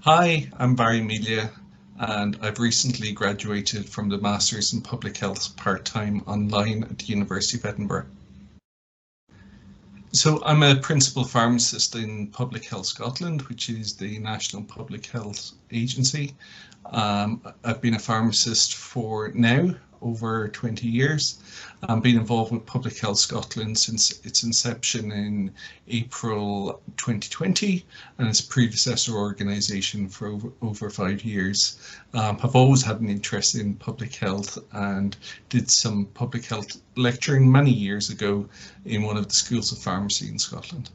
Hi, I'm Barry Melia, and I've recently graduated from the Masters in Public Health part-time online at the University of Edinburgh. So I'm a principal pharmacist in Public Health Scotland, which is the national public health agency. I've been a pharmacist for now over 20 years. I've been involved with Public Health Scotland since its inception in April 2020 and its predecessor organisation for over 5 years. I've always had an interest in public health and did some public health lecturing many years ago in one of the schools of pharmacy in Scotland.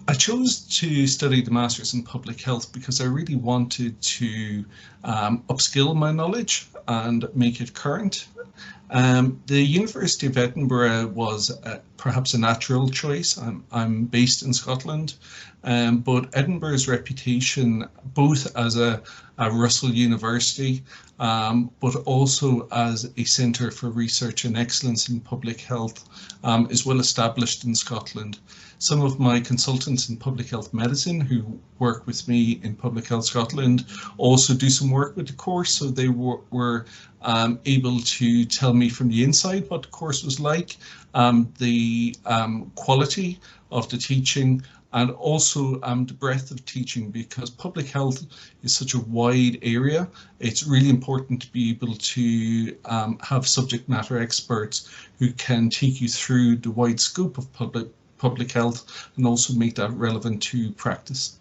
I chose to study the Masters in Public Health because I really wanted to upskill my knowledge and make it current. The University of Edinburgh was perhaps a natural choice. I'm based in Scotland, but Edinburgh's reputation, both as a Russell University, but also as a centre for research and excellence in public health, is well established in Scotland. Some of my consultants in public health medicine who work with me in Public Health Scotland also do some work with the course, so they were able to tell me from the inside what the course was like, the quality of the teaching, and also the breadth of teaching, because public health is such a wide area. It's really important to be able to have subject matter experts who can take you through the wide scope of public health and also make that relevant to practice.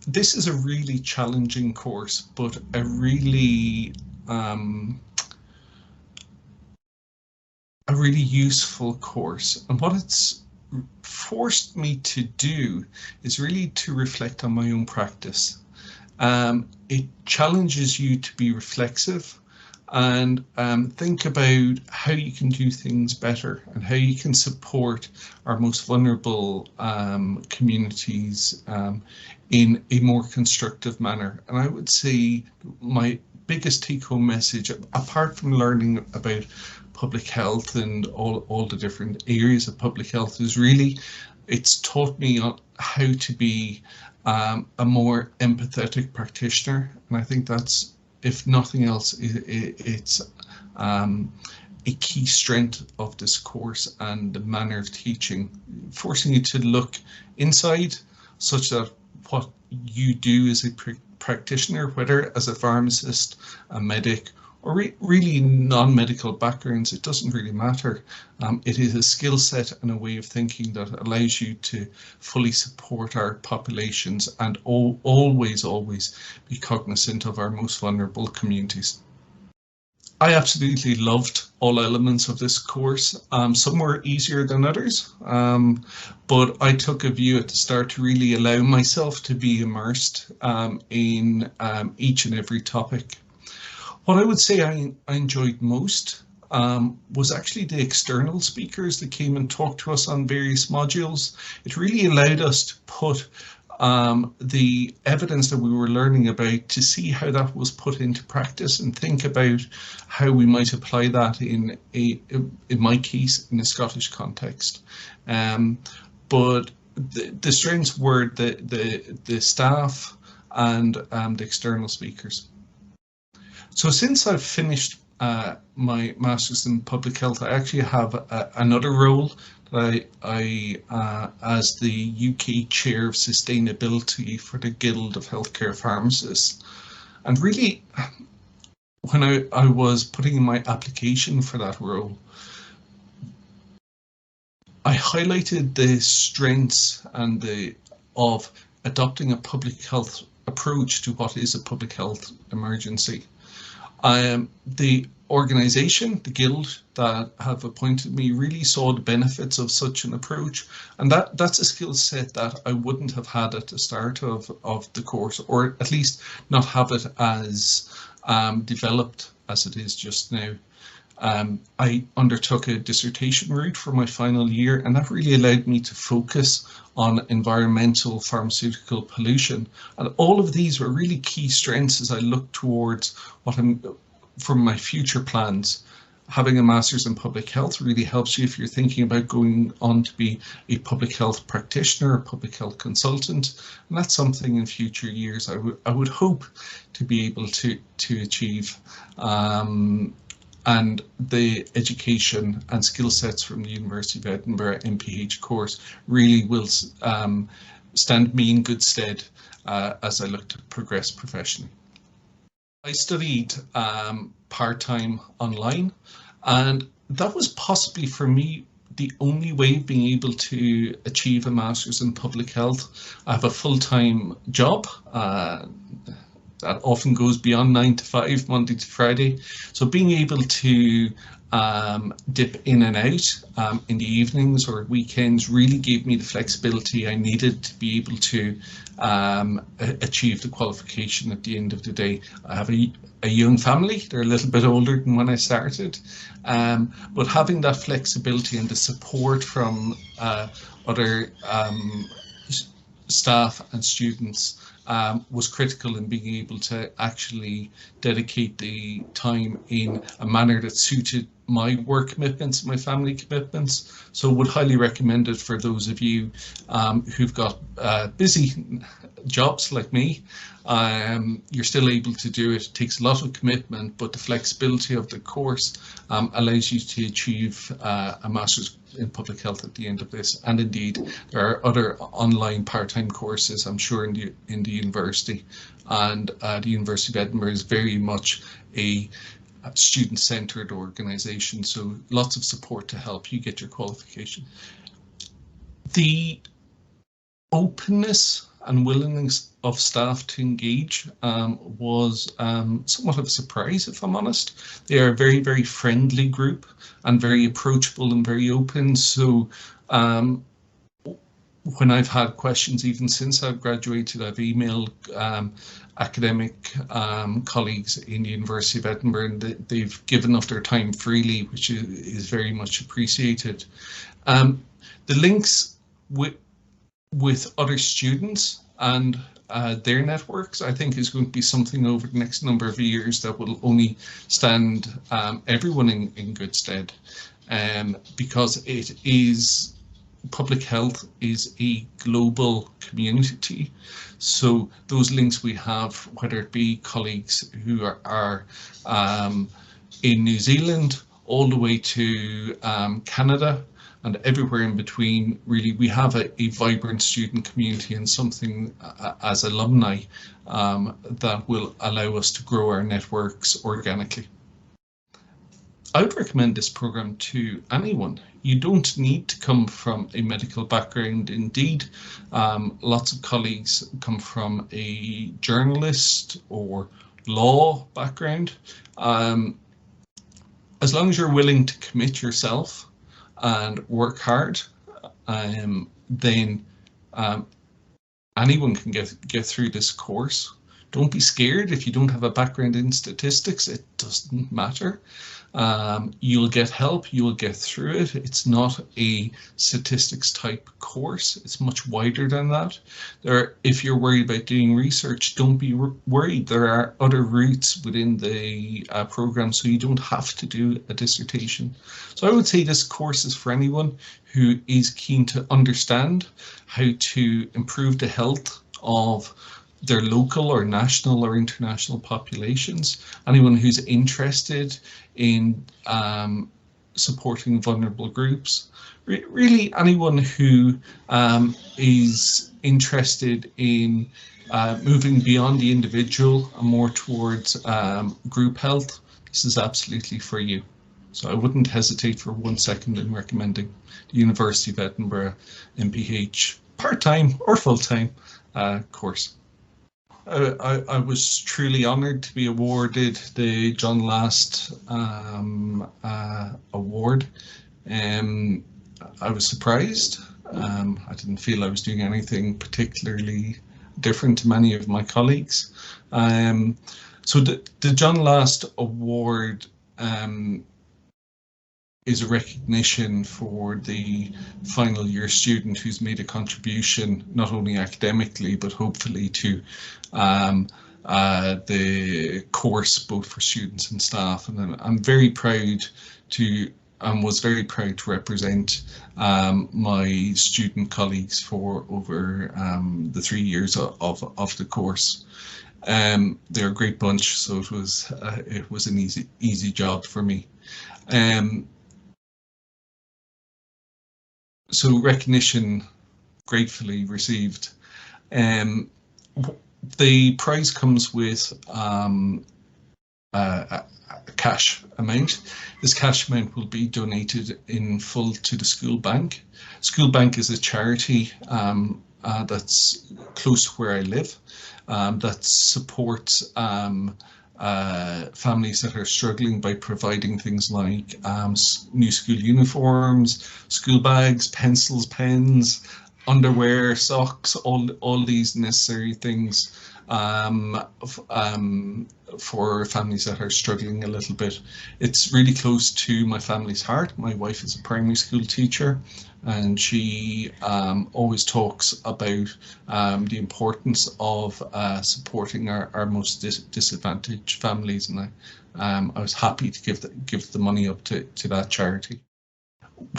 This is a really challenging course, but a really useful course. And what it's forced me to do is really to reflect on my own practice. It challenges you to be reflexive and think about how you can do things better and how you can support our most vulnerable communities in a more constructive manner. And I would say my biggest take-home message, apart from learning about public health and all the different areas of public health, is really it's taught me how to be a more empathetic practitioner. And I think that's, if nothing else, it's a key strength of this course and the manner of teaching, forcing you to look inside such that what you do as a practitioner, whether as a pharmacist, a medic, or really non-medical backgrounds, it doesn't really matter. It is a skill set and a way of thinking that allows you to fully support our populations and always be cognizant of our most vulnerable communities. I absolutely loved all elements of this course. Some were easier than others, but I took a view at the start to really allow myself to be immersed in each and every topic. What I would say I enjoyed most was actually the external speakers that came and talked to us on various modules. It really allowed us to put the evidence that we were learning about, to see how that was put into practice and think about how we might apply that in my case, in a Scottish context. But the strengths were the staff and the external speakers. So since I've finished my Masters in Public Health, I actually have another role that I as the UK Chair of Sustainability for the Guild of Healthcare Pharmacists. And really, when I was putting in my application for that role, I highlighted the strengths and of adopting a public health approach to what is a public health emergency. The organisation, the Guild that have appointed me, really saw the benefits of such an approach, and that's a skill set that I wouldn't have had at the start of the course, or at least not have it as developed as it is just now. I undertook a dissertation route for my final year, and that really allowed me to focus on environmental pharmaceutical pollution. And all of these were really key strengths as I looked towards what I'm, from my future plans. having a master's in public health really helps you if you're thinking about going on to be a public health practitioner or public health consultant. And that's something in future years I would hope to be able to achieve. And the education and skill sets from the University of Edinburgh MPH course really will stand me in good stead as I look to progress professionally. I studied part-time online, and that was possibly for me the only way of being able to achieve a master's in public health. I have a full-time job that often goes beyond 9 to 5, Monday to Friday. So being able to dip in and out in the evenings or weekends really gave me the flexibility I needed to be able to achieve the qualification at the end of the day. I have a young family, they're a little bit older than when I started, but having that flexibility and the support from other staff and students was critical in being able to actually dedicate the time in a manner that suited my work commitments, my family commitments. So would highly recommend it for those of you who've got busy jobs like me. You're still able to do it. It takes a lot of commitment, but the flexibility of the course allows you to achieve a master's in public health at the end of this. And indeed, there are other online part-time courses, I'm sure, in the university. And the University of Edinburgh is very much a student-centred organisation, so lots of support to help you get your qualification. The openness and willingness of staff to engage was somewhat of a surprise, if I'm honest. They are a very, very friendly group and very approachable and very open. So when I've had questions, even since I've graduated, I've emailed academic colleagues in the University of Edinburgh, and they've given up their time freely, which is very much appreciated. The links with other students and their networks, I think, is going to be something over the next number of years that will only stand everyone in good stead, because it is public health is a global community. So those links we have, whether it be colleagues who are in New Zealand all the way to Canada and everywhere in between, really, we have a vibrant student community and something as alumni that will allow us to grow our networks organically. I would recommend this program to anyone. You don't need to come from a medical background. Indeed, lots of colleagues come from a journalist or law background. As long as you're willing to commit yourself and work hard, then anyone can get through this course. Don't be scared if you don't have a background in statistics. It doesn't matter. You'll get help, you will get through it. It's not a statistics type course. It's much wider than that. If you're worried about doing research, don't be worried. There are other routes within the program, so you don't have to do a dissertation. So I would say this course is for anyone who is keen to understand how to improve the health of their local or national or international populations, anyone who's interested in supporting vulnerable groups, really anyone who is interested in moving beyond the individual and more towards group health. This is absolutely for you. So I wouldn't hesitate for 1 second in recommending the University of Edinburgh MPH part-time or full-time course. I was truly honoured to be awarded the John Last award. I was surprised. I didn't feel I was doing anything particularly different to many of my colleagues. So the John Last award is a recognition for the final year student who's made a contribution, not only academically, but hopefully to the course, both for students and staff. And I'm very proud to, and was very proud to represent my student colleagues for over the 3 years of the course. They're a great bunch, so it was an easy job for me. So recognition gratefully received. The prize comes with a cash amount. This cash amount will be donated in full to the school bank. School Bank is a charity that's close to where I live, that supports families that are struggling by providing things like new school uniforms, school bags, pencils, pens, underwear, socks, all these necessary things for families that are struggling a little bit. It's really close to my family's heart. My wife is a primary school teacher, and she always talks about the importance of supporting our most disadvantaged families, and I was happy to give the money up to that charity.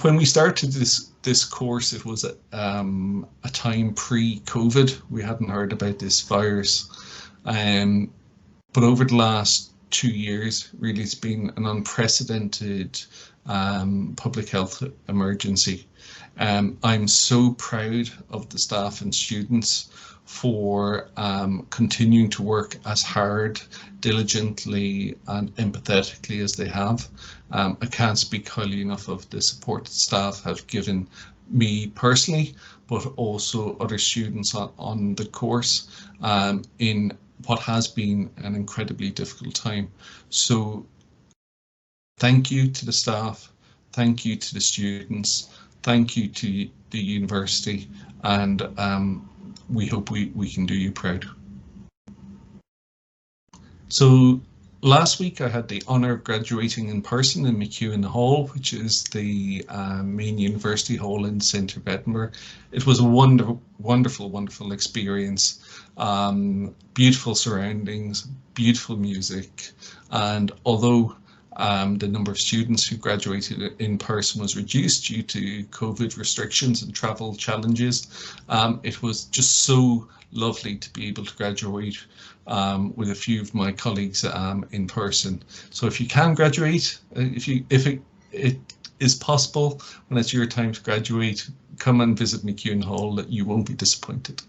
When we started this course, it was a time pre-COVID. We hadn't heard about this virus, but over the last 2 years, really, it's been an unprecedented public health emergency. I'm so proud of the staff and students for continuing to work as hard, diligently and empathetically as they have. I can't speak highly enough of the support that staff have given me personally, but also other students on the course in what has been an incredibly difficult time. So thank you to the staff, thank you to the students, thank you to the university, and we hope we can do you proud. So last week I had the honour of graduating in person in McEwen Hall, which is the main university hall in the centre of Edinburgh. It was a wonderful experience. Beautiful surroundings, beautiful music, and although the number of students who graduated in person was reduced due to COVID restrictions and travel challenges, it was just so lovely to be able to graduate with a few of my colleagues in person. So if you can graduate, if it is possible when it's your time to graduate, come and visit McEwen Hall. You won't be disappointed.